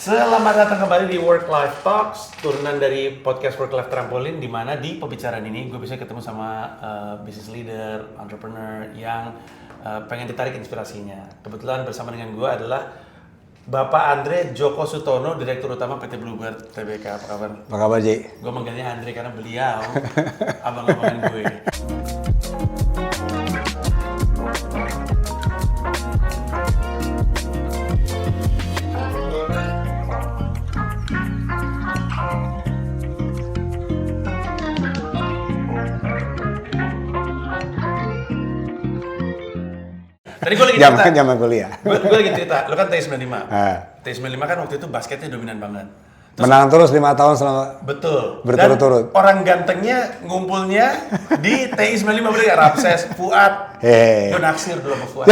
Selamat datang kembali di Work Life Talks, turunan dari podcast Work Life Trampolin, di mana di pembicaraan ini gue bisa ketemu sama business leader, entrepreneur yang pengen ditarik inspirasinya. Kebetulan bersama dengan gue adalah Bapak Andre Joko Sutono, Direktur Utama PT Bluebird Tbk. Apa kabar? Apa kabar, Ji? Gue manggilnya Andre karena beliau abang-abangan gue. Tadi gue lagi cerita, Zaman kuliah. gue lagi cerita, lu kan TI95. TI95 kan waktu itu basketnya dominan banget. Menang terus 5 tahun selama Betul. berturut-turut. Dan orang gantengnya ngumpulnya di TI95 berarti Ramses, Fuad. Gue naksir dulu sama Fuad.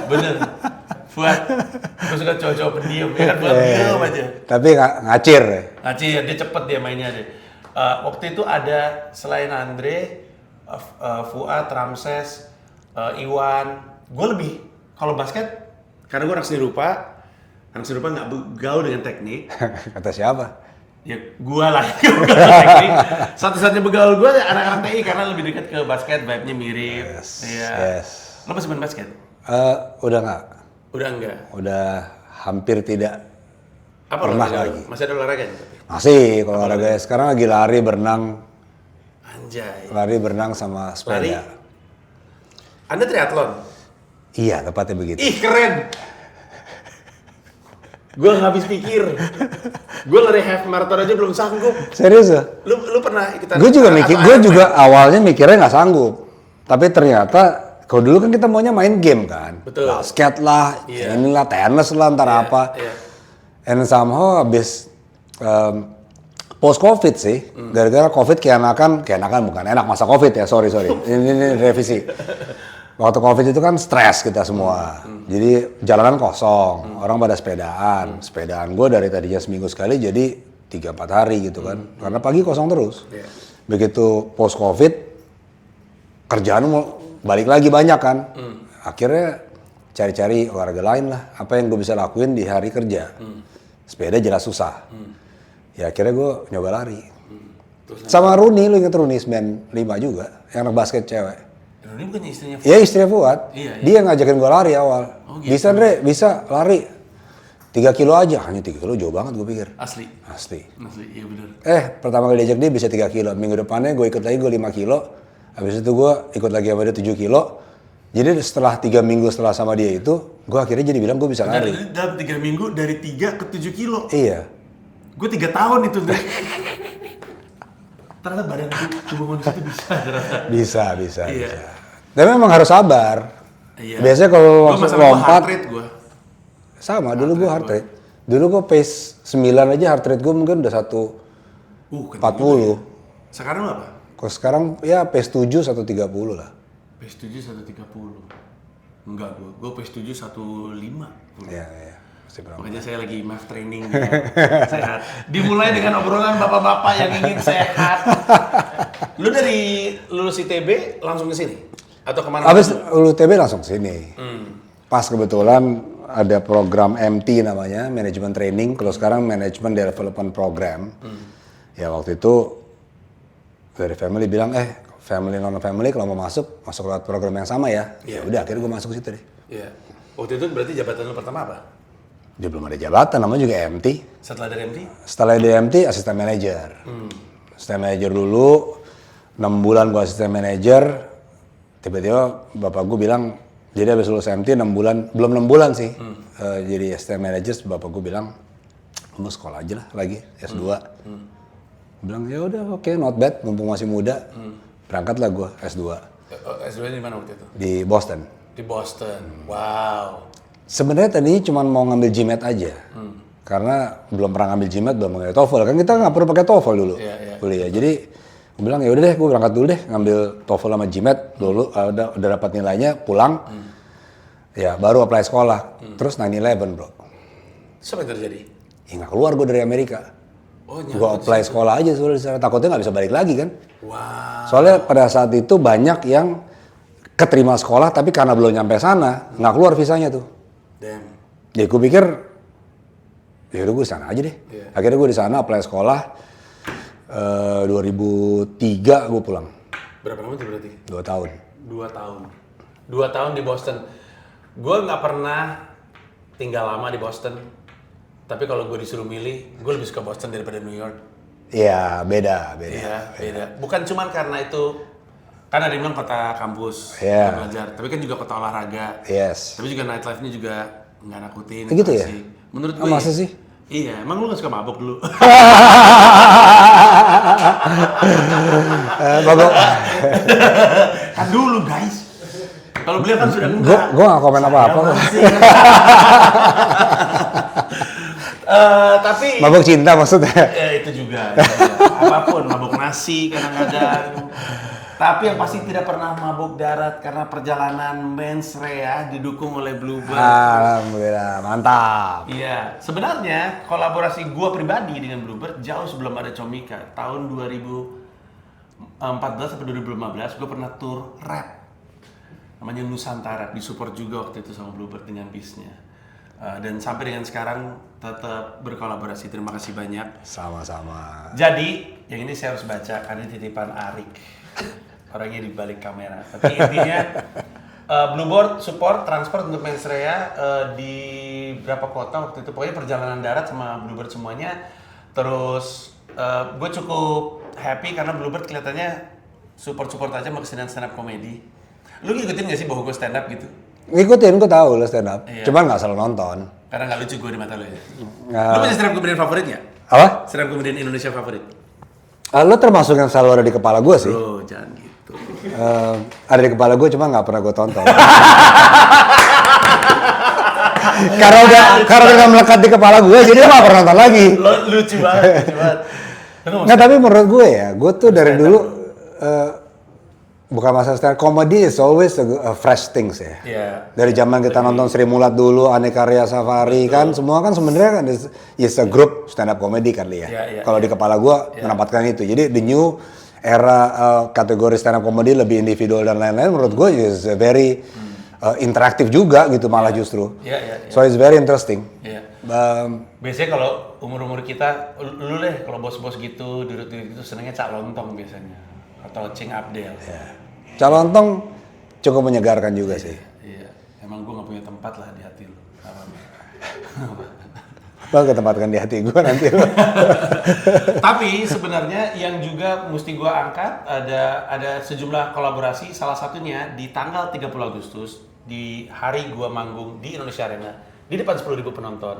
Bener. Fuad. Gue suka cowok-cowok pendiam, ya kan Fuad diam aja. Tapi ngacir. Ngacir, dia cepet dia mainnya deh. Waktu itu ada selain Andre, Fuad, Ramses, Iwan. Gue lebih, kalau basket, karena gue anak seni rupa nggak gaul dengan teknik. Kata siapa? Ya gue lah, teknik. Satu-satunya begaul gue anak-anak TI karena lebih dekat ke basket, vibe-nya mirip. Yes. Lo masih main basket? Udah nggak. Udah enggak? Udah hampir tidak. Apa Pernah olahraga? lagi. Masih ada olahraga nih? Masih, kalau olahraga sekarang lagi lari, berenang. Anjay. Lari, berenang, sama sepeda. Lari? Anda triathlon? Iya, tepatnya begitu. Ih, keren! Gue nggak habis pikir. Gue lari half marathon aja belum sanggup. Serius ya? Lu pernah ikutan? Gue juga awalnya mikirnya nggak sanggup. Tapi ternyata, kalau dulu kan kita maunya main game kan. Betul. Basket lah, inilah, tenis lah, ntar apa. Iya. And somehow habis post covid sih, gara-gara covid keenakan bukan enak masa covid ya, sorry. ini revisi. Waktu covid itu kan stres kita semua, jadi jalanan kosong, orang pada sepedaan gue dari tadinya seminggu sekali jadi 3-4 hari gitu kan, karena pagi kosong terus. Begitu post covid, kerjaan mau balik lagi banyak kan, akhirnya cari-cari olahraga lain lah, apa yang gue bisa lakuin di hari kerja. Sepeda jelas susah. Ya akhirnya gue nyoba lari. Sama Runi, lu inget Runi 95 juga, yang anak basket cewek. Runi bukannya istrinya Fuad? Iya, istrinya Fuad. Iya. Dia ngajakin gue lari awal. Oh, gitu. Bisa Andre, bisa lari. 3 kilo aja, hanya 3 kilo jauh banget gue pikir. Asli, iya bener. Pertama kali diajak dia bisa 3 kilo. Minggu depannya gue ikut lagi, gue 5 kilo. Habis itu gue ikut lagi sama dia 7 kilo. Jadi setelah 3 minggu setelah sama dia itu, gue akhirnya jadi bilang gue bisa lari. Dalam 3 minggu dari 3 ke 7 kilo. Iya. Gue 3 tahun itu. Ternyata badan tubuh manusia itu bisa ternyata. Bisa. Iya. Tapi memang harus sabar. Iya. Biasanya kalau heart lompat, rate gue. sama dulu gue heart rate. Dulu gue pace 9 aja heart rate gue mungkin udah 140. Sekarang apa? Kalau sekarang ya pace 7 130 lah. Pace 7 130. Enggak, gue pace 7 15. Iya. Makanya saya lagi math training ya. Sehat. Dimulai dengan obrolan bapak-bapak yang ingin sehat. Lu dari lulus ITB langsung ke sini? Atau kemana? Habis lulus ITB langsung sini. Pas kebetulan ada program MT namanya, Management Training. Kalau sekarang Management Development Program. Ya waktu itu dari family bilang, family non family kalau mau masuk lewat program yang sama ya. Ya udah akhirnya gue masuk situ deh. Iya. Waktu itu berarti jabatan lu pertama apa? Dia belum ada jabatan, namanya juga MT. Setelah dari MT? Setelah dari MT, asisten manajer. Asisten manajer dulu, 6 bulan gue asisten manajer. Tiba-tiba bapak gue bilang, jadi habis lulus MT 6 bulan, belum 6 bulan sih. Jadi asisten manajer, bapak gue bilang, lu sekolah aja lah lagi, S2. Gue bilang, ya udah oke, not bad, mumpung masih muda. Berangkatlah gue S2. S2 di mana waktu itu? Di Boston. Di Boston, wow. Sebenarnya tadi cuma mau ngambil GMAT aja, karena belum pernah ngambil GMAT, belum ngambil TOEFL. Kan kita nggak perlu pakai TOEFL dulu kuliah. Jadi gue bilang ya udah deh, gue berangkat dulu deh ngambil TOEFL sama GMAT dulu. Udah dapat nilainya, pulang. Ya baru apply sekolah. Terus 9/11 bro. Siapa yang terjadi? Ya nggak keluar gue dari Amerika. Gue apply sekolah aja sebenarnya. Takutnya nggak bisa balik lagi kan. Wow. Soalnya pada saat itu banyak yang keterima sekolah tapi karena belum nyampe sana nggak keluar visanya tuh. Damn. Ya gue pikir Ya udah gue di sana aja deh. Iya. Akhirnya gue di sana apply sekolah. 2003 gue pulang. Berapa lama tuh berarti? 2 tahun. 2 tahun di Boston. Gue nggak pernah tinggal lama di Boston. Tapi kalau gue disuruh milih, gue lebih suka Boston daripada New York. Iya, beda. Iya, beda. Bukan cuman karena itu, kan ada yang bilang kota kampus, Iya. kota belajar. Tapi kan juga kota olahraga. Yes. Tapi juga nightlife-nya juga nggak nakutin. Gitu ya? asik. Menurut Oh, gue. masa sih? Iya, emang lu nggak suka mabok dulu? Babak. Kan dulu guys. Kalau beliau kan sudah enggak. Gue gak komen apa-apa kok. Tapi Mabok cinta maksudnya. ya, itu juga. Apapun, mabuk nasi kadang-kadang. Tapi yang pasti tidak pernah mabuk darat karena perjalanan Mensreya didukung oleh Bluebird. Alhamdulillah, mantap. Iya, sebenarnya kolaborasi gua pribadi dengan Bluebird jauh sebelum ada Comika. Tahun 2014 sampai 2015 gua pernah tour rap. Namanya Nusantara, disupport juga waktu itu sama Bluebird dengan bisnya. Dan sampai dengan sekarang tetap berkolaborasi. Terima kasih banyak. Sama-sama. Jadi, yang ini saya harus baca karena ini titipan Arik. Orangnya di balik kamera. Tapi intinya Bluebird support transport untuk Mensreya di berapa kota waktu itu. Pokoknya perjalanan darat sama Bluebird semuanya. Terus gue cukup happy karena Bluebird kelihatannya support aja sama kesenian stand up comedy. Lu ngikutin gak sih bahwa gue stand up gitu? Ngikutin, gue tahu lo stand up. Iya. Cuman gak selalu nonton. Karena gak lucu gue di mata lu ya. Nggak- Lu punya stand up comedian favorit gak? Apa? Stand up comedian Indonesia favorit? Lo termasuk yang selalu ada di kepala gue sih. Bro, jangan gitu. Ada di kepala gue, cuma nggak pernah gue tonton. karena udah melekat di kepala gue, jadi gue nggak pernah nonton lagi. Lo lucu banget. Nggak, tapi menurut gue ya, gue tuh dari dulu bukan masalah stand comedy is always a fresh things ya. Iya. Dari zaman kita nonton Sri Mulat dulu, Aneka Ria Safari kan, semua kan sebenarnya kan is a group stand up comedy kan ya. Iya, Kalau di kepala gue menempatkan itu. Jadi the new era kategori stand up comedy lebih individual dan lain-lain menurut gue is very interaktif juga gitu malah justru. Iya. So it's very interesting. Iya. Um, Biasanya kalau umur-umur kita, lu deh kalau bos-bos gitu, duduk-duduk gitu senengnya Cak Lontong biasanya. Atau Cing Abdel. Calontong cukup menyegarkan juga sih. Iya. Emang gue gak punya tempat lah di hati lu. Gak apa-apa. Lo ketempatkan di hati gue nanti lo. Tapi sebenarnya yang juga mesti gue angkat ada sejumlah kolaborasi. Salah satunya di tanggal 30 Agustus di hari gue manggung di Indonesia Arena di depan 10.000 penonton.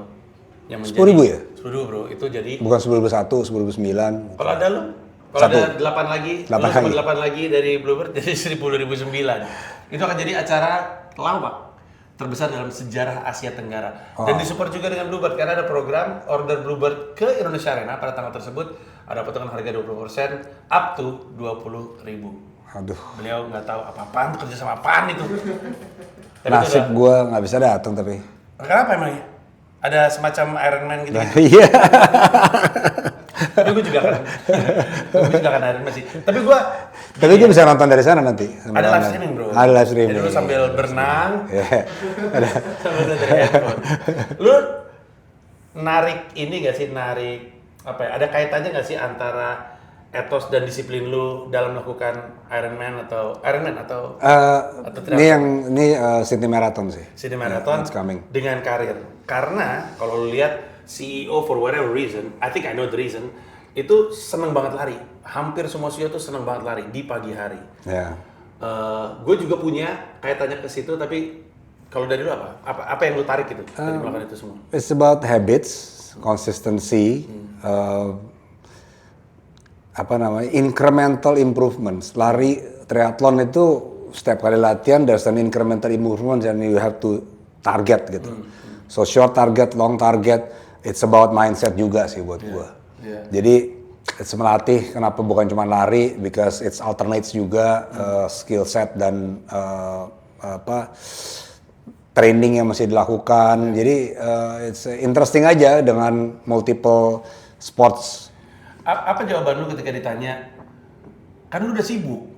Yang 10.000 ya? 10.000 bro, itu jadi Bukan 2001, 2009. kalau ada lu, kalau Satu. ada 8 lagi, 8 lu sama lagi. 8 lagi dari Bluebird jadi 2009. Itu akan jadi acara lawak terbesar dalam sejarah Asia Tenggara. Dan disupport juga dengan Bluebird karena ada program order Bluebird ke Indonesia Arena pada tanggal tersebut ada potongan harga 20% up to 20.000. Aduh, Beliau nggak tahu apa-apaan, kerja sama apaan itu. Tapi itu nasib udah- gue nggak bisa datang tapi. Kenapa emangnya? Ada semacam Iron Man gitu. Iya. Tapi gue juga akan Iron Man sih. Tapi gue Tapi gue bisa nonton dari sana nanti. ada live streaming bro. Ada live streaming. Jadi lu sambil berenang, Iya. sambil dari handphone. Lu narik ini gak sih, narik apa ya? Ada kaitannya gak sih antara etos dan disiplin lu dalam melakukan Ironman atau tidak? Ini Sydney Marathon sih. Sydney Marathon It's coming. dengan karir. Karena kalau lu lihat CEO for whatever reason, I think I know the reason, itu seneng banget lari. Hampir semua CEO tuh seneng banget lari di pagi hari. Ya. Gue juga punya kaitannya ke situ, tapi kalau dari lu apa? Apa yang lu tarik itu dari melakukan itu semua? It's about habits, consistency, incremental improvements. Lari triathlon itu setiap kali latihan there's an incremental improvement and you have to target gitu. So short target, long target, it's about mindset juga sih buat gua. Yeah. Jadi it's melatih kenapa bukan cuma lari because it's alternates juga skill set dan training yang masih dilakukan. Jadi it's interesting aja dengan multiple sports. Apa jawaban lu ketika ditanya, kan lu udah sibuk,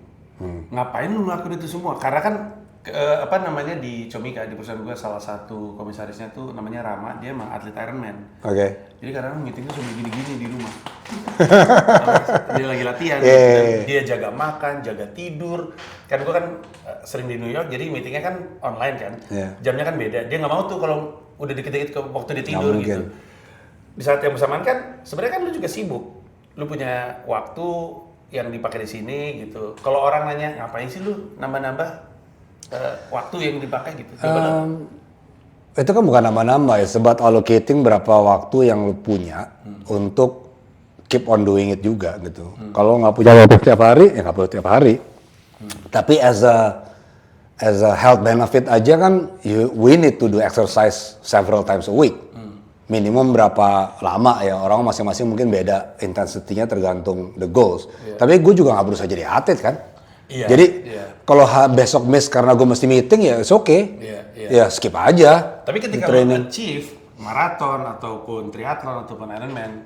ngapain lu ngelakuin itu semua? Karena kan apa namanya di Comika, di perusahaan gue salah satu komisarisnya tuh namanya Rama, dia emang atlet Ironman. Oke. Jadi kadang meetingnya sambil gini-gini di rumah. Dia lagi latihan, Yeah. dia jaga makan, jaga tidur. Kan gue kan sering di New York, jadi meetingnya kan online kan. Yeah. Jamnya kan beda. Dia nggak mau tuh kalau udah dikit-dikit ke waktu dia tidur Nggak gitu. mungkin. Di saat yang bersamaan kan, sebenarnya kan lu juga sibuk. Lu punya waktu yang dipakai di sini gitu. Kalau orang nanya ngapain sih lu nambah-nambah waktu yang dipakai gitu? Itu kan bukan nambah-nambah ya, sebab allocating berapa waktu yang lu punya untuk keep on doing it juga gitu. Kalau nggak punya waktu tiap hari, ya nggak perlu tiap hari. Tapi as a health benefit aja kan, we need to do exercise several times a week. Minimum berapa lama ya, orang masing-masing mungkin beda intensity-nya tergantung the goals. Tapi gue juga nggak berusaha jadi atlet kan. Iya, Jadi iya. kalau besok miss karena gue mesti meeting ya it's okay. Iya, iya. Ya skip aja. Tapi ketika lu achieve maraton ataupun triathlon ataupun Ironman,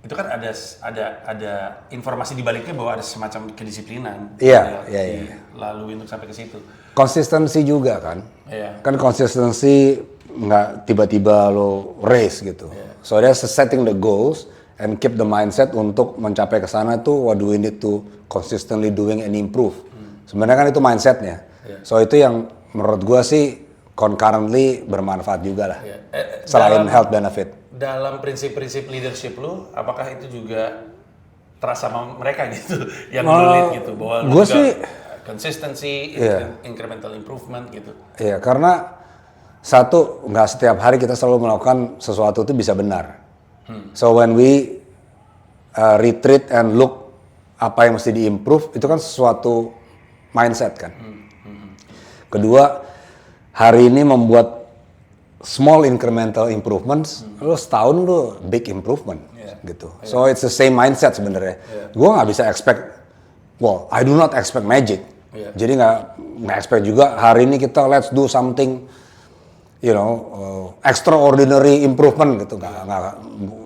itu kan ada informasi di baliknya bahwa ada semacam kedisiplinan. Iya, iya, iya. Lalu untuk sampai ke situ. Konsistensi juga kan. Iya. Kan konsistensi nggak tiba-tiba lo race gitu. So that's setting the goals and keep the mindset untuk mencapai ke sana tuh what do we need to consistently doing and improve. Sebenarnya kan itu mindsetnya. So itu yang menurut gua sih concurrently bermanfaat juga lah. Selain health benefit. Dalam prinsip-prinsip leadership lu, apakah itu juga terasa sama mereka gitu yang lu lead gitu bahwa lu Gua juga sih consistency, incremental improvement gitu. Iya, karena satu, nggak setiap hari kita selalu melakukan sesuatu itu bisa benar. So when we retreat and look apa yang mesti diimprove, itu kan sesuatu mindset kan. Kedua, hari ini membuat small incremental improvements, lu setahun lu big improvement gitu. So it's the same mindset sebenarnya. Gua nggak bisa expect, well, I do not expect magic. Jadi nggak expect juga hari ini kita let's do something, you know, extraordinary improvement gitu.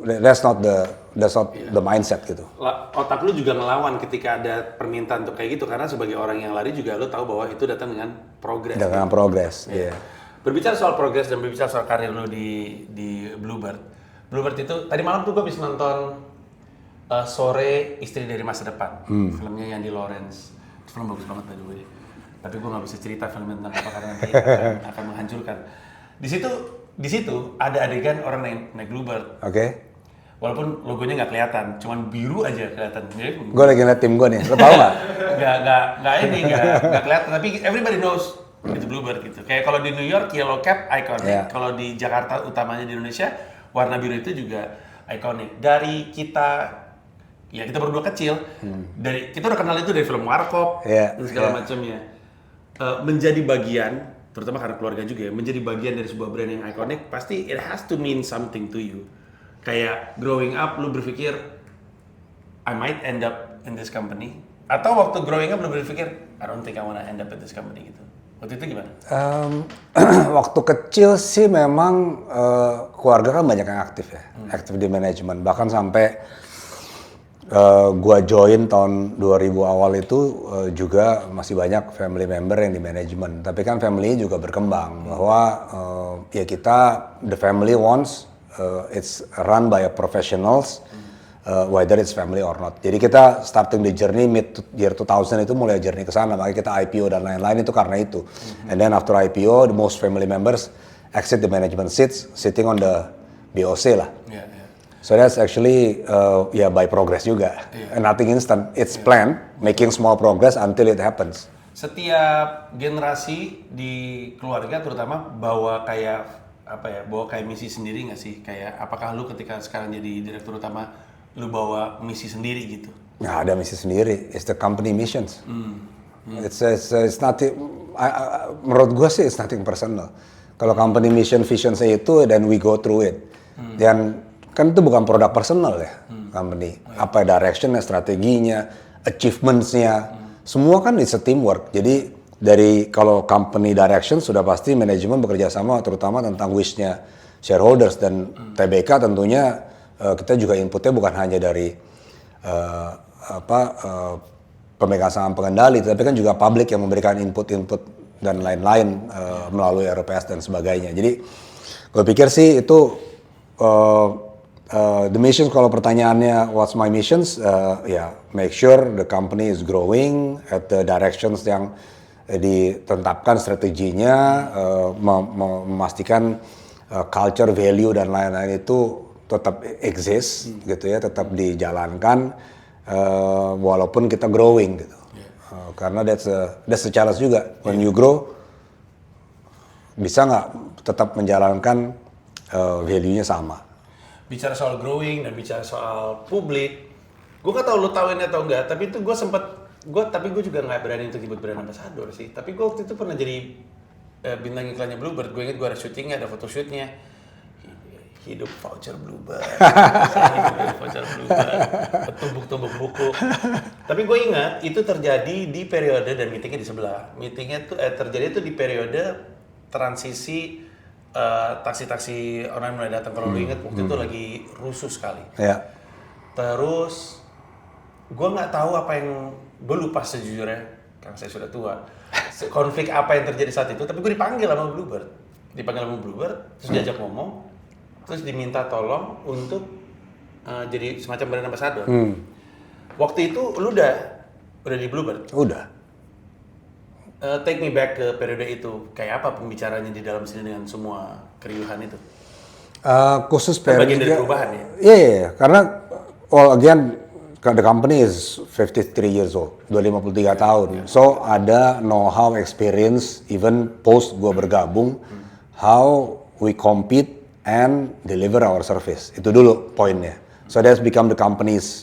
That's not the mindset gitu. Otak lu juga ngelawan ketika ada permintaan untuk kayak gitu karena sebagai orang yang lari juga lu tahu bahwa itu datang dengan progres. Dengan progres, iya. Berbicara soal progres dan berbicara soal karir lu di Bluebird. Bluebird itu tadi malam tuh gue habis nonton Sore Istri dari Masa Depan, filmnya Yandi Lawrence. Itu film bagus banget by the way. Tapi gue nggak bisa cerita film tentang apa karena nanti akan menghancurkan. Di situ ada adegan orang naik Bluebird. Oke. Walaupun logonya nggak kelihatan, cuman biru aja kelihatan. Gue lagi ngeliat tim gue nih, lo tau nggak? nggak kelihatan. Tapi everybody knows itu Bluebird gitu. Kayak kalau di New York yellow cap iconic, kalau di Jakarta utamanya di Indonesia warna biru itu juga iconic. Dari kita berdua kecil, dari kita udah kenal itu dari film Warkop dan segala macamnya. Menjadi bagian, terutama karena keluarga juga ya, menjadi bagian dari sebuah brand yang iconic, pasti it has to mean something to you. Kayak growing up lu berpikir I might end up in this company, atau waktu growing up lu berpikir I don't think I wanna end up at this company gitu. Waktu itu gimana? Waktu kecil sih memang keluarga kan banyak yang aktif ya, aktif di manajemen. Bahkan sampai gua join tahun 2000 awal itu juga masih banyak family member yang di manajemen. Tapi kan family juga berkembang bahwa ya kita the family wants it's run by a professionals. Whether it's family or not. Jadi kita starting the journey mid year 2000 itu mulai journey ke sana, makanya kita IPO dan lain-lain itu karena itu. And then after IPO, the most family members exit the management seats, sitting on the BOC lah. So that's actually by progress juga. And nothing instant, it's planned, making small progress until it happens. Setiap generasi di keluarga terutama bawa kayak misi sendiri nggak sih? Kayak apakah lu ketika sekarang jadi direktur utama lu bawa misi sendiri gitu? Nggak ada misi sendiri, it's the company missions. It's nothing. Menurut gue sih it's nothing personal. Kalau company mission vision saya itu, then we go through it. Dan kan itu bukan produk personal ya, company. Apa directionnya, strateginya, achievementsnya, semua kan it's a teamwork. Jadi dari kalau company direction sudah pasti manajemen bekerja sama, terutama tentang wish-nya shareholders dan TBK tentunya. Kita juga inputnya bukan hanya dari pemegang saham pengendali, tapi kan juga publik yang memberikan input dan lain-lain melalui RPS dan sebagainya. Jadi gue pikir sih itu the missions, kalau pertanyaannya what's my missions, ya make sure the company is growing at the directions yang ditetapkan strateginya, memastikan culture, value dan lain-lain itu tetap exist gitu ya, tetap dijalankan walaupun kita growing gitu. Karena that's a challenge juga. When you grow, bisa nggak tetap menjalankan value-nya sama. Bicara soal growing dan bicara soal publik, gue nggak tahu lu tahu ini atau enggak, tapi itu tapi gue juga nggak berani untuk nyebut brand ambassador sih. Tapi gue waktu itu pernah jadi bintang iklannya Bluebird. Gue inget gue ada syutingnya, ada photoshootnya. Hidup voucher Bluebird. Hidup voucher Bluebird. Tumbuk-tumbuk buku. Tapi gue ingat itu terjadi di periode, dan meetingnya di sebelah. Meetingnya tuh terjadi itu di periode transisi taksi-taksi online mulai datang. Kalau lu ingat waktu itu lagi rusuh sekali. Ya. Terus gue nggak tahu apa yang, gue lupa sejujurnya karena saya sudah tua. Konflik apa yang terjadi saat itu, tapi gue dipanggil sama Bluebird. Terus diajak ngomong. Terus diminta tolong untuk jadi semacam brand ambassador. Waktu itu lu udah di Bluebird? Udah. Take me back ke periode itu. Kayak apa pembicaranya di dalam sini dengan semua keriuhan itu? Khusus bagian dari perubahan ya? Iya, karena again the company is 53 years old, udah 53 tahun. So ada know-how, experience, even post gua bergabung, how we compete and deliver our service. Itu dulu poinnya. So that's become the company's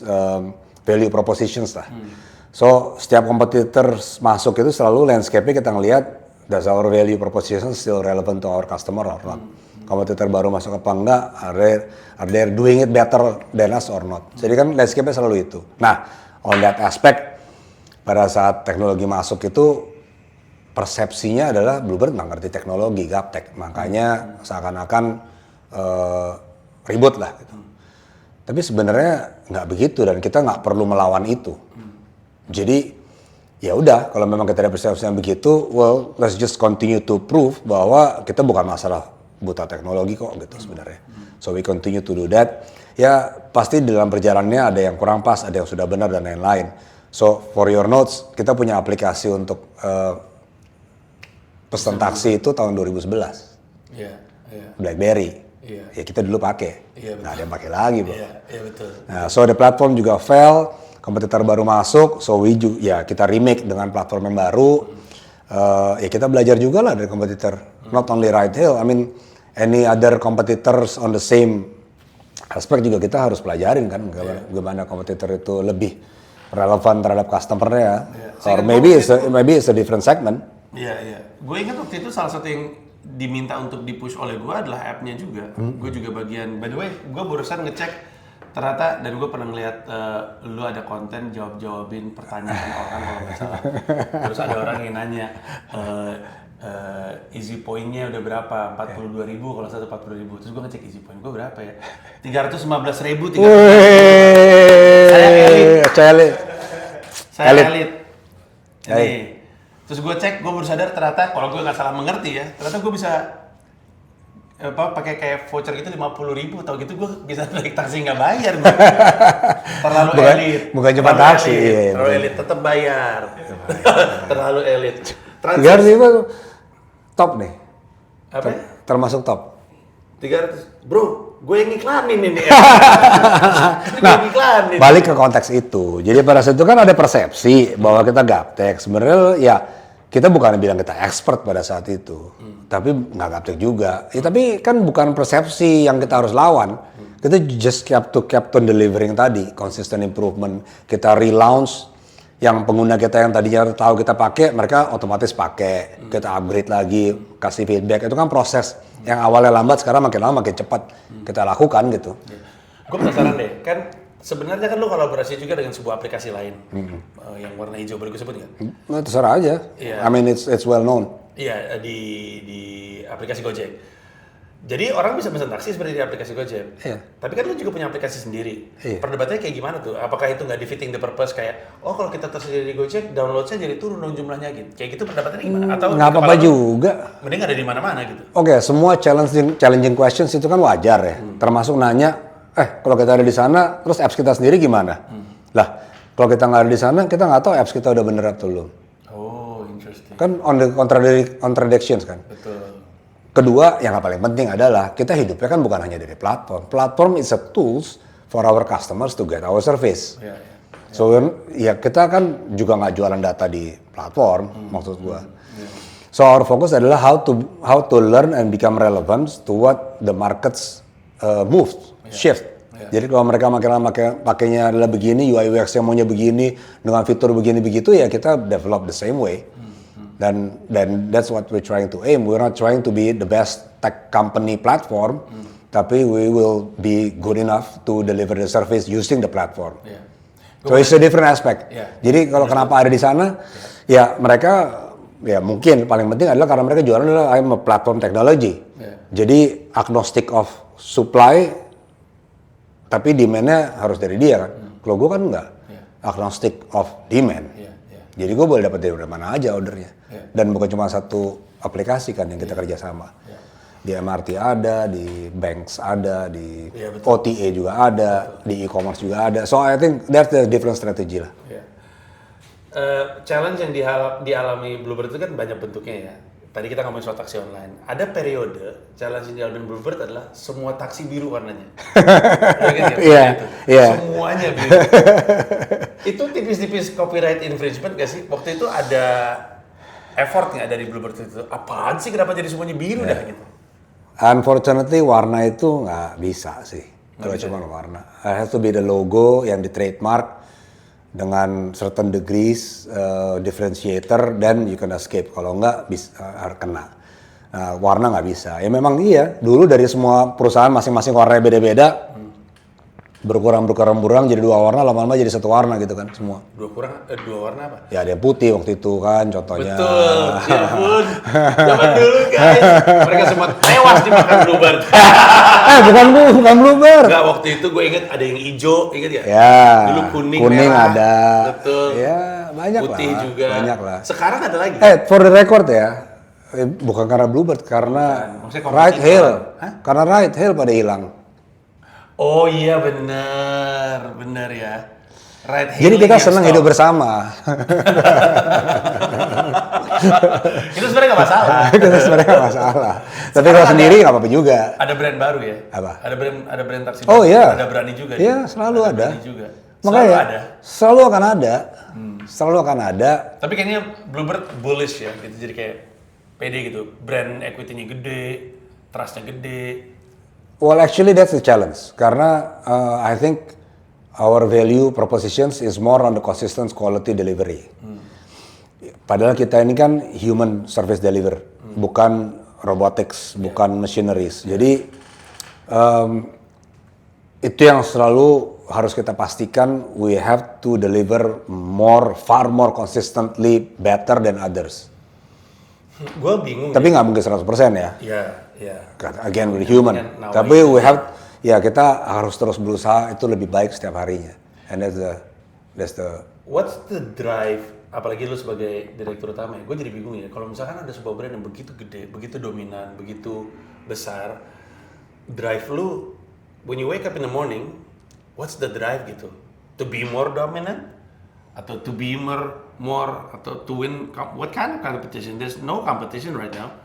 value propositions lah. So setiap kompetitor masuk itu selalu landscape-nya kita ngelihat, does our value proposition still relevant to our customer or not? Kompetitor baru masuk apa enggak? Are they doing it better than us or not? Jadi kan landscape-nya selalu itu. Nah, on that aspect, pada saat teknologi masuk itu persepsinya adalah Bluebird nggak ngerti teknologi, gaptek. Makanya seakan-akan ribut lah gitu. Tapi sebenarnya nggak begitu dan kita nggak perlu melawan itu. Jadi ya udah, kalau memang kita ada persepsi yang begitu, well let's just continue to prove bahwa kita bukan masalah buta teknologi kok gitu sebenarnya. So we continue to do that. Ya pasti dalam perjalanannya ada yang kurang pas, ada yang sudah benar dan lain-lain. So for your notes, kita punya aplikasi untuk pesan taksi itu tahun 2011. Iya. BlackBerry. Iya. Ya kita dulu pakai. Iya, nggak ada yang pakai lagi, bro. Iya betul. Nah, so the platform juga fail, kompetitor baru masuk, so kita remake dengan platform yang baru. Ya kita belajar juga lah dari kompetitor. Not only Ride-Hail, I mean any other competitors on the same aspect juga kita harus pelajarin kan, gimana kompetitor itu lebih relevan terhadap customer-nya. Or maybe it's a different segment. Iya. Gue ingat waktu itu salah satu yang diminta untuk dipush oleh gue adalah app-nya juga. Gue juga bagian, by the way, gue barusan ngecek ternyata, dan gue pernah ngeliat lu ada konten jawabin pertanyaan orang kalau nggak salah. Terus ada orang yang nanya, easy point-nya udah berapa? 42.000 kalau satu 40.000. Terus gue ngecek easy point gue berapa ya? 315.000. Saya elit. Ini. Terus gue cek, gue baru sadar ternyata kalau gue nggak salah mengerti ya, ternyata gue bisa pakai kayak voucher gitu 50.000 atau gitu, gue bisa naik taksi nggak bayar gue. Terlalu elit. Bukan cuma taksi. Terlalu elit, tetap bayar. Terlalu elit. 300 top nih. Apa? Termasuk top. 300, bro, gue yang iklanin ini. Nah, balik ke konteks itu. Jadi pada saat itu kan ada persepsi bahwa kita gaptek. Sebenarnya ya kita bukan bilang kita expert pada saat itu, tapi nggak gaptek juga. Ya, tapi kan bukan persepsi yang kita harus lawan. Kita just kept on delivering tadi, consistent improvement. Kita relaunch yang pengguna kita yang tadinya tahu kita pakai, mereka otomatis pakai. Kita upgrade lagi, kasih feedback. Itu kan proses yang awalnya lambat, sekarang makin lama makin cepat kita lakukan gitu. Gue penasaran deh, kan sebenarnya kan lu kolaborasi juga dengan sebuah aplikasi lain yang warna hijau, boleh gue sebut nggak? Nah, terserah aja. I mean it's well known. Iya, di aplikasi Gojek. Jadi orang bisa pesan taksi seperti di aplikasi Gojek. Iya. Tapi kan lu juga punya aplikasi sendiri. Iya. Perdebatannya kayak gimana tuh? Apakah itu nggak defeating the purpose kayak, oh kalau kita tersedia di Gojek, download-nya jadi turun dong jumlahnya gitu. Kayak gitu perdebatannya gimana? Atau Nggak apa-apa juga. mending ada di mana-mana gitu. Oke, semua challenging questions itu kan wajar ya. Termasuk nanya, kalau kita ada di sana, terus apps kita sendiri gimana? Lah, kalau kita nggak ada di sana, kita nggak tahu apps kita udah bener atau belum. Oh, interesting. Kan on the contradictions kan. Betul. Kedua, yang paling penting adalah kita hidupnya kan bukan hanya dari platform. Platform is a tools for our customers to get our service. Ya. So, ya kita kan juga nggak jualan data di platform, maksud gua. So our focus adalah how to learn and become relevant to what the markets move, shift. Jadi kalau mereka pakainya adalah begini, UI UX yang maunya begini, dengan fitur begini begitu, ya kita develop the same way. Dan that's what we're trying to aim. We're not trying to be the best tech company platform, tapi we will be good enough to deliver the service using the platform. Yeah. So it's a different aspect. Yeah. Jadi kalau kenapa ada di sana, ya mereka ya mungkin paling penting adalah karena mereka jualan adalah I'm a platform technology. Yeah. Jadi agnostic of supply, tapi demand-nya harus dari dia kan. Kalau gue kan enggak, agnostic of demand. Jadi gue boleh dapat dari mana aja ordernya. Dan bukan cuma satu aplikasi kan yang kita kerjasama. Di MRT ada, di Banks ada, di OTA juga ada, di e-commerce juga ada. So I think that's the different strategy lah. Challenge yang dialami Bluebird itu kan banyak bentuknya ya. Tadi kita ngomongin soal taksi online. Ada periode challenge yang dialami Bluebird adalah semua taksi biru warnanya. Iya. Semuanya biru. Itu tipis-tipis copyright infringement gak sih? Waktu itu ada effort nggak dari Bluebird itu? Apaan sih kenapa jadi semuanya biru dah gitu? Unfortunately warna itu nggak bisa sih. Kalau cuma warna. It has to be the logo yang di trademark dengan certain degrees differentiator, then you can escape. Kalau nggak bisa kena. Warna nggak bisa. Ya memang iya. Dulu dari semua perusahaan masing-masing warnanya beda-beda. Berkurang jadi 2 warna, lama-lama jadi 1 warna gitu kan semua. Dua warna apa? Ya ada yang putih waktu itu kan contohnya. Betul, ya ampun. Zaman dulu guys, mereka semua tewas dimakan Bluebird. bukan Bluebird. Enggak, waktu itu gue inget ada yang hijau, inget ya? Ya. Dulu kuning merah, ada. Betul. Ya banyak putih lah. juga. Banyak lah. Sekarang ada lagi. For the record ya, bukan karena Bluebird, karena Ride Hail. Karena Ride Hail pada hilang. Oh iya benar ya. Jadi kita senang hidup bersama. Itu sebenarnya nggak masalah. Tapi kalau sendiri nggak apa-apa juga. Ada brand baru ya? Apa? Ada brand taksi. Oh iya. Ada berani juga. Iya selalu ada. Juga. Makanya selalu akan ada. Selalu akan ada. Tapi kayaknya Bluebird bullish ya, gitu. Jadi kayak pede gitu. Brand equity-nya gede, trust-nya gede. Well, actually that's the challenge. Karena I think our value propositions is more on the consistent quality delivery. Padahal kita ini kan human service deliver, bukan robotics, bukan machineries. Jadi itu yang selalu harus kita pastikan. We have to deliver far more consistently better than others. Gue bingung. Tapi nggak mungkin 100% ya. Iya. Again, we're human. Tapi kita harus terus berusaha itu lebih baik setiap harinya. And that's the. What's the drive? Apalagi lu sebagai direktur utama ya, gue jadi bingung ya. Kalau misalkan ada sebuah brand yang begitu gede, begitu dominan, begitu besar, drive lu, when you wake up in the morning, what's the drive gitu? To be more dominant? Atau to be more, atau to win, what kind of competition? There's no competition right now.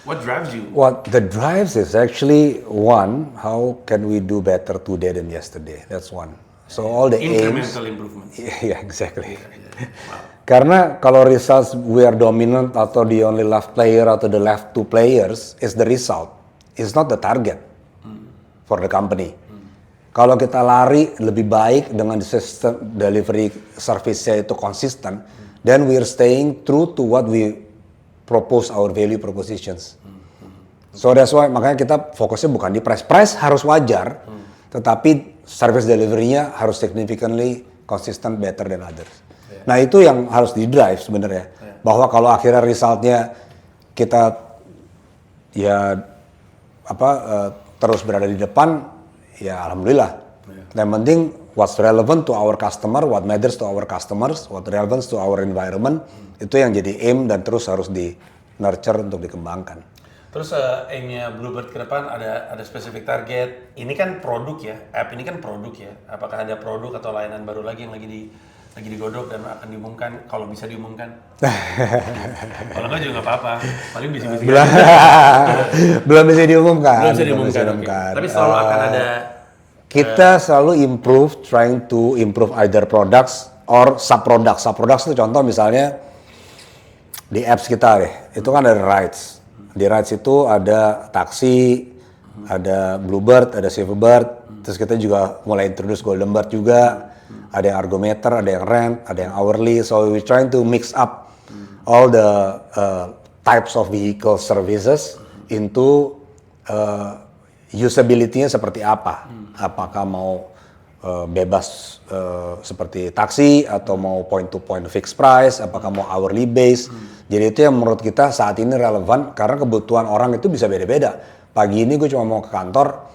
What drives you? What the drives is actually one, how can we do better today than yesterday? That's one. So all the incremental improvements. Yeah, exactly. Wow. Karena kalau results we are dominant atau the only left player atau the left 2 players is the result. It's not the target for the company. Kalau kita lari lebih baik dengan system delivery service-nya itu konsisten, then we are staying true to what we propose our value propositions. So that's why makanya kita fokusnya bukan di price. Price harus wajar, tetapi service delivery-nya harus significantly consistent better than others. Nah itu yang harus di drive sebenarnya. Bahwa kalau akhirnya resultnya kita ya terus berada di depan, ya alhamdulillah. Yang penting what's relevant to our customer, what matters to our customers, what relevant to our environment, itu yang jadi aim dan terus harus di nurture untuk dikembangkan. Terus aimnya Bluebird ke depan ada spesifik target. Ini kan produk ya, app ini kan produk ya. Apakah ada produk atau layanan baru lagi yang lagi digodok dan akan diumumkan kalau bisa diumumkan? Kalau nggak juga nggak apa-apa, paling bisik-bisik. Belum bisa diumumkan. Belum bisa diumumkan. Tapi selalu akan ada. Kita selalu trying to improve either products or sub-products. Sub-products itu contoh misalnya di apps kita deh, itu kan ada rides. Di rides itu ada taksi, ada Bluebird, ada Silverbird, terus kita juga mulai introduce Goldenbird juga, ada yang Argometer, ada yang rent, ada yang hourly, so we trying to mix up all the types of vehicle services into usability-nya seperti apa. Apakah mau bebas seperti taksi atau mau point to point fixed price, apakah mau hourly base. Jadi itu yang menurut kita saat ini relevan karena kebutuhan orang itu bisa beda-beda. Pagi ini gue cuma mau ke kantor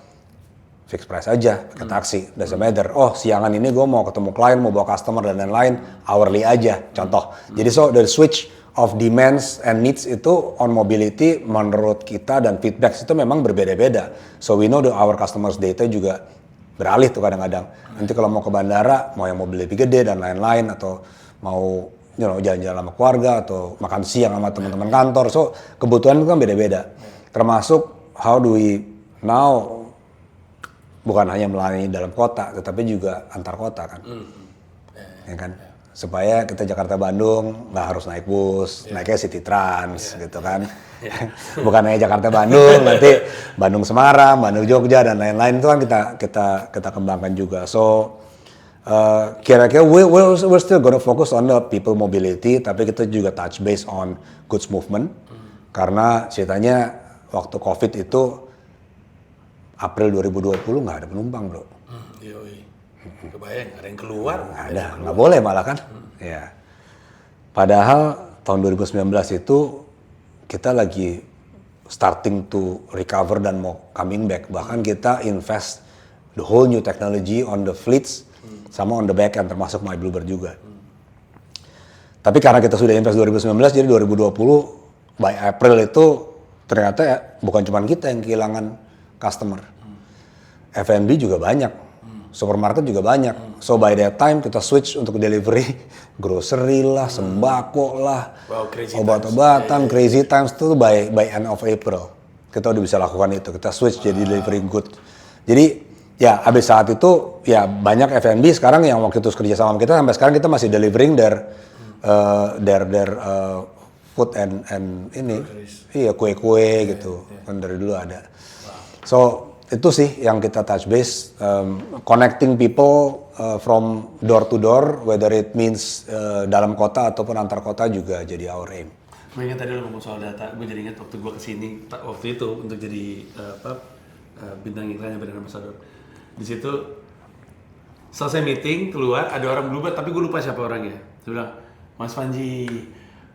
fixed price aja pakai taksi, doesn't matter. Oh siangan ini gue mau ketemu klien, mau bawa customer dan lain-lain, hourly aja contoh. Jadi so the switch of demands and needs itu on mobility menurut kita dan feedback itu memang berbeda-beda. So we know that our customers data juga beralih tuh kadang-kadang. Nanti kalau mau ke bandara, mau yang mobil lebih gede dan lain-lain atau mau jalan-jalan sama keluarga atau makan siang sama teman-teman kantor. So kebutuhan itu kan beda-beda. Termasuk how do we now bukan hanya melayani dalam kota, tetapi juga antar kota kan. Ya kan? Supaya kita Jakarta Bandung nggak harus naik bus, naiknya City Trans gitu kan. Bukan hanya Jakarta Bandung, nanti Bandung Semarang, Bandung Jogja dan lain-lain itu kan kita kembangkan juga. So kira-kira we're still gonna focus on the people mobility, tapi kita juga touch base on goods movement. Karena ceritanya waktu COVID itu April 2020 nggak ada penumpang bro. Kebayang, ada yang keluar? Nggak boleh malah kan. Ya. Padahal tahun 2019 itu kita lagi starting to recover dan mau coming back. Bahkan kita invest the whole new technology on the fleets sama on the back end termasuk My Bluebird juga. Tapi karena kita sudah invest 2019 jadi 2020 by April itu ternyata ya, bukan cuma kita yang kehilangan customer. F&B juga banyak, supermarket juga banyak. So by that time kita switch untuk delivery grocery lah, sembako lah, obat-obatan, crazy times itu by end of April. Kita udah bisa lakukan itu, kita switch jadi delivery good. Jadi ya habis saat itu ya banyak F&B sekarang yang waktu itu kerja sama kita sampai sekarang kita masih delivering their food and ini iya kue-kue gitu kan dari dulu ada. So itu sih yang kita touch base, connecting people from door to door, whether it means dalam kota ataupun antar kota juga jadi our aim. Gue ingat tadi lo ngomong soal data, gue jadi ingat waktu gue kesini waktu itu untuk jadi bintang iklannya brand ambassador. Di situ selesai meeting keluar ada orang Bluebird tapi gue lupa siapa orangnya. Dia bilang, Mas Panji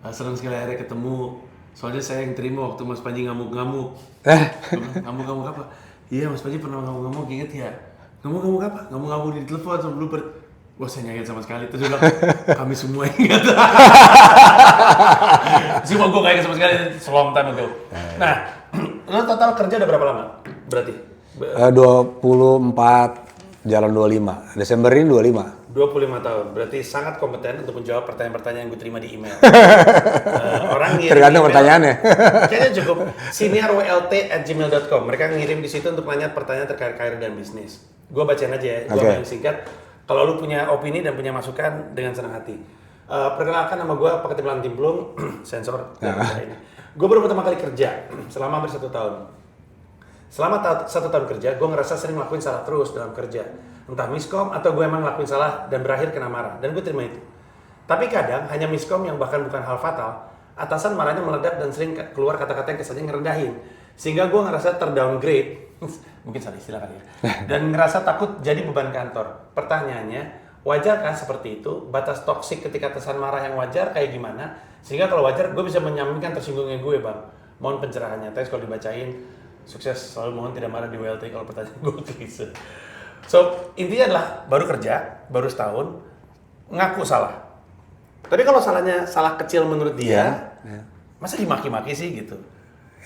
senang sekali akhirnya ketemu. Soalnya saya yang terima waktu Mas Panji ngamuk-ngamuk. Ngamuk-ngamuk apa? Iya Mas Panji pernah ngamuk-ngamuk, inget ya? Ngamuk-ngamuk apa? Ngamuk-ngamuk di telepon sama Bluebird. Wah saya nggak ingat sama sekali. Terus dia bilang, kami semua ingat. Cuma gue nggak ingat sama sekali, selama time ago. Nah, lo total kerja udah berapa lama? Berarti? 24 jalan 25. Desember ini 25. 25 tahun. Berarti sangat kompeten untuk menjawab pertanyaan-pertanyaan yang gue terima di email. Orang ngirim tergantung email, pertanyaannya. Kayaknya cukup seniorwlt@gmail.com. Mereka ngirim di situ untuk nanya pertanyaan terkait karir dan bisnis. Gue bacain aja ya. Gue paling singkat. Kalau lu punya opini dan punya masukan dengan senang hati. Perkenalkan nama gue Pak Ketimlan Timplung, sensor. Gue baru pertama kali kerja selama hampir 1 tahun. Selama 1 tahun kerja, gue ngerasa sering ngelakuin salah terus dalam kerja. Entah miskom atau gue emang ngelakuin salah dan berakhir kena marah. Dan gue terima itu. Tapi kadang hanya miskom yang bahkan bukan hal fatal, atasan marahnya meledak dan sering keluar kata-kata yang kesannya ngerendahin. Sehingga gue ngerasa terdowngrade, mungkin salah istilah kali ya, dan ngerasa takut jadi beban kantor. Pertanyaannya, wajarkah seperti itu? Batas toksik ketika atasan marah yang wajar kayak gimana? Sehingga kalau wajar, gue bisa menyampaikan tersinggungnya gue bang. Mohon pencerahannya, thanks kalau dibacain. Sukses, selalu mohon tidak marah di WLT kalau pertanyaan gue klise. So, intinya adalah baru kerja, baru setahun, ngaku salah. Tapi kalau salahnya salah kecil menurut dia, masa dimaki-maki sih gitu?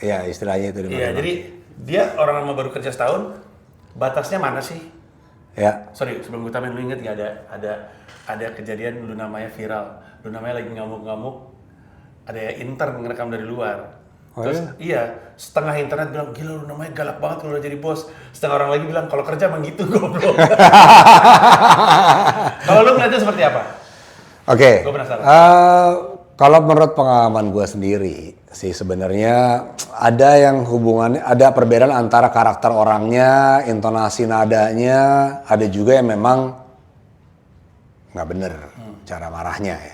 Iya, istilahnya itu. Iya, jadi dia orang lama baru kerja setahun, batasnya mana sih? Ya. Sorry, sebelum gue tambahin, lu inget gak ada kejadian lu namanya viral, lu namanya lagi ngamuk-ngamuk, ada intern ngerekam dari luar. Oh, Terus iya, setengah internet bilang, gila lu namanya galak banget kalau udah jadi bos. Setengah orang lagi bilang, kalau kerja emang gitu goblok. Kalau lu ngeliatnya seperti apa? Oke. Gue penasaran. Kalau menurut pengalaman gue sendiri sih sebenarnya ada perbedaan antara karakter orangnya, intonasi nadanya, ada juga yang memang nggak bener cara marahnya ya.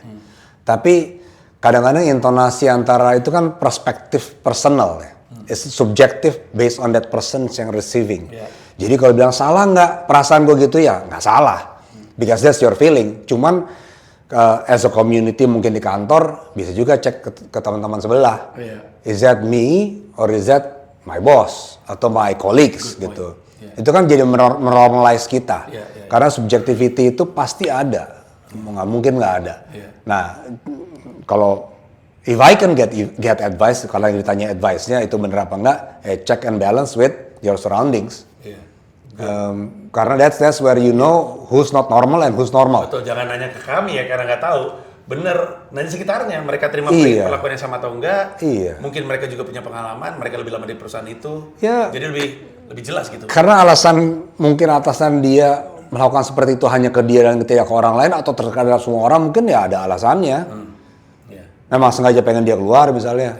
Tapi kadang-kadang intonasi antara itu kan perspektif personal ya. It's subjective based on that person yang receiving. Yeah. Jadi kalau bilang salah nggak perasaan gue gitu ya nggak salah. Because that's your feeling. Cuman as a community mungkin di kantor bisa juga cek ke teman-teman sebelah. Yeah. Is that me or is that my boss atau my colleagues gitu. Yeah. Itu kan jadi normalize kita. Yeah. Karena subjectivity itu pasti ada. Nggak mungkin nggak ada. Yeah. Nah, kalau if I can get advice, kalau yang ditanya advice-nya itu bener apa enggak, check and balance with your surroundings. Karena that's where you know who's not normal and who's normal. Atau jangan nanya ke kami ya karena nggak tahu. Bener, nanya sekitarnya, mereka terima perlakuan yang sama atau enggak. Iya. Mungkin mereka juga punya pengalaman, mereka lebih lama di perusahaan itu. Ya. Jadi lebih jelas gitu. Karena mungkin atasan dia melakukan seperti itu hanya ke dia dan tidak ke orang lain atau terhadap semua orang, mungkin ya ada alasannya. Memang sengaja pengen dia keluar misalnya.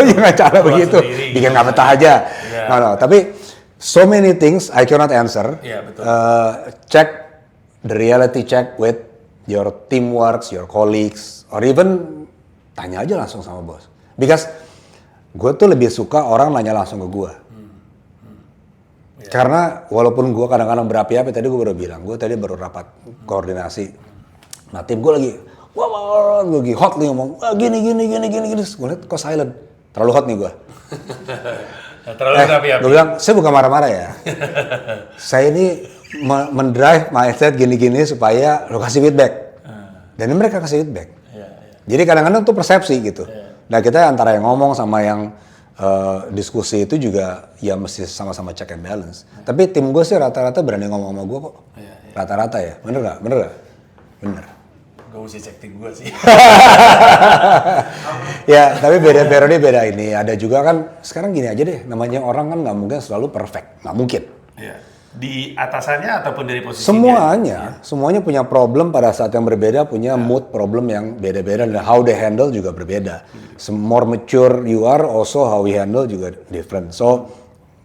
Dengan cara begitu. Bikin nggak betah aja. No. Tapi so many things I cannot answer. Iya, betul. Check the reality check with your teamworks, your colleagues, or even tanya aja langsung sama bos. Because gue tuh lebih suka orang nanya langsung ke gue. Karena walaupun gue kadang-kadang berapi-api, tadi gue baru bilang, gue tadi baru rapat koordinasi. Nah tim gue lagi, wah, gue lagi hot nih ngomong, gini. Terus gue liat kok silent, terlalu hot nih gue. Terlalu berapi-api. Gue bilang, saya bukan marah-marah ya. Saya ini mendrive mindset gini-gini supaya lo kasih feedback. Dan mereka kasih feedback. Jadi kadang-kadang tuh persepsi gitu. Nah kita antara yang ngomong sama yang diskusi itu juga ya mesti sama-sama check and balance. Tapi tim gue sih rata-rata berani ngomong sama gue kok. Rata-rata ya, bener gak? Bener. Gue mesti cek tim gue sih. Ya, tapi beda periode beda ini. Ada juga kan, sekarang gini aja deh, namanya orang kan nggak mungkin selalu perfect, nggak mungkin. Iya. Di atasannya ataupun dari posisi semuanya punya problem pada saat yang berbeda, punya mood problem yang beda-beda dan how they handle juga berbeda. More mature you are, also how we handle juga different. So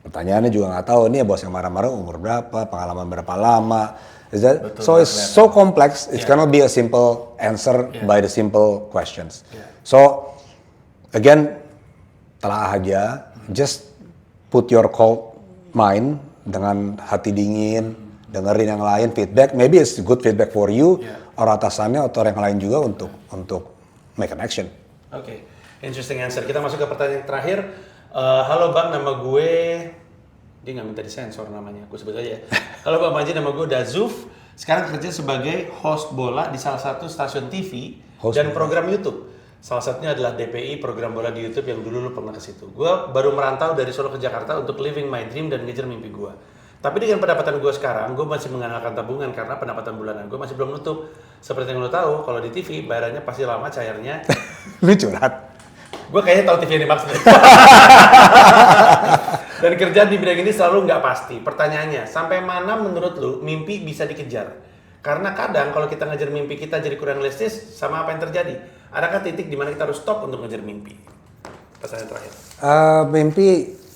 pertanyaannya juga nggak tahu nih bos yang marah-marah umur berapa, pengalaman berapa lama. Betul, so it's so complex. It cannot be a simple answer by the simple questions. So again, telah aja, just put your cold mind dengan hati dingin, dengerin yang lain feedback. Maybe it's good feedback for you, or atasannya atau yang lain juga untuk make an action. Oke, interesting answer. Kita masuk ke pertanyaan terakhir. Halo Bang, nama gue, dia nggak minta disensor namanya, gue sebut aja ya. Halo Bang Panji, nama gue Dazuf. Sekarang kerja sebagai host bola di salah satu stasiun TV dan program YouTube. Salah satunya adalah DPI, program bola di YouTube yang dulu lu pernah ke situ. Gue baru merantau dari Solo ke Jakarta untuk living my dream dan ngejar mimpi gue. Tapi dengan pendapatan gue sekarang, gue masih mengandalkan tabungan karena pendapatan bulanan gue masih belum nutup. Seperti yang lu tahu, kalau di TV bayarannya pasti lama cairnya. Lu curhat. Gue kayaknya tahu TV yang dimaksud. Dan kerjaan di bidang ini selalu nggak pasti. Pertanyaannya, sampai mana menurut lu mimpi bisa dikejar? Karena kadang kalau kita ngejar mimpi kita jadi kurang realistis, sama apa yang terjadi? Adakah titik di mana kita harus stop untuk ngejar mimpi? Pertanyaan terakhir. Mimpi,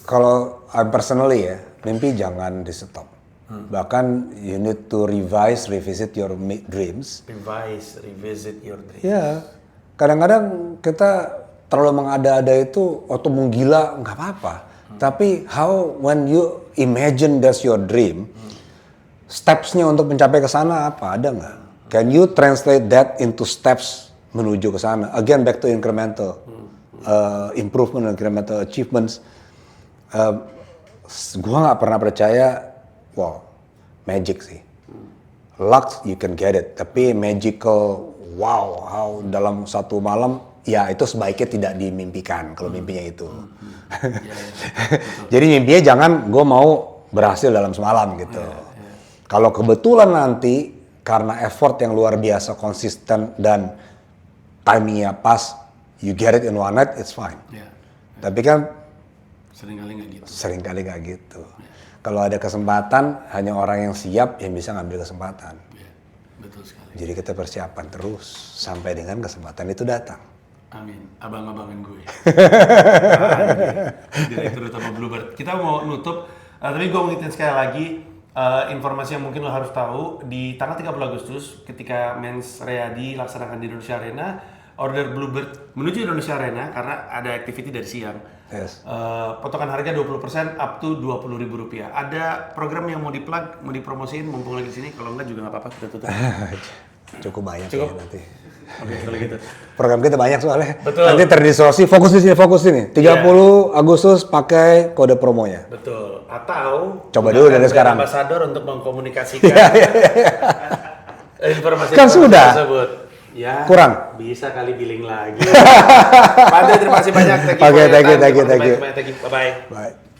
kalau personally ya, mimpi jangan di stop. Bahkan you need to revisit your dreams. Revisit your dreams. Ya, kadang-kadang kita terlalu mengada-ada itu atau menggila nggak apa-apa. Tapi when you imagine that's your dream, steps-nya untuk mencapai ke sana apa? Ada nggak? Can you translate that into steps menuju ke sana? Again back to incremental improvement, incremental achievements. Gua nggak pernah percaya, wow, magic sih. Luck you can get it, tapi magical, wow, how dalam satu malam, ya itu sebaiknya tidak dimimpikan kalau mimpinya itu. Jadi mimpinya jangan gue mau berhasil dalam semalam gitu. Kalau kebetulan nanti karena effort yang luar biasa, konsisten dan timingnya pas, you get it in one night, it's fine. Tapi kan seringkali nggak gitu. Kalau ada kesempatan, hanya orang yang siap yang bisa ngambil kesempatan. Betul sekali. Jadi kita persiapan terus sampai dengan kesempatan itu datang. Amin, abang-abangin gue. Direktur utama Bluebird. Kita mau nutup, tapi gue mau ngingetin sekali lagi informasi yang mungkin lo harus tahu. Di tanggal 30 Agustus, ketika Mens Rea dilaksanakan di Indonesia Arena, order Bluebird menuju Indonesia Arena karena ada activity dari siang. Yes. Potongan harga 20% up to Rp20.000. Ada program yang mau di-plug, mau dipromosiin, mumpung lagi di sini. Kalau enggak juga nggak apa-apa, kita tutup. Cukup banyak ya nanti. Oke, kalau gitu. Program kita banyak soalnya. Betul. Nanti terdistorsi, fokus di sini. 30 Agustus pakai kode promonya. Betul. Atau coba dulu dari sekarang. Ambassador untuk mengkomunikasikan informasi Kan sudah. tersebut. Ya. Kurang. Bisa kali billing lagi. Pak Andre, terima kasih banyak. Oke, thank you. Bye bye. Bye.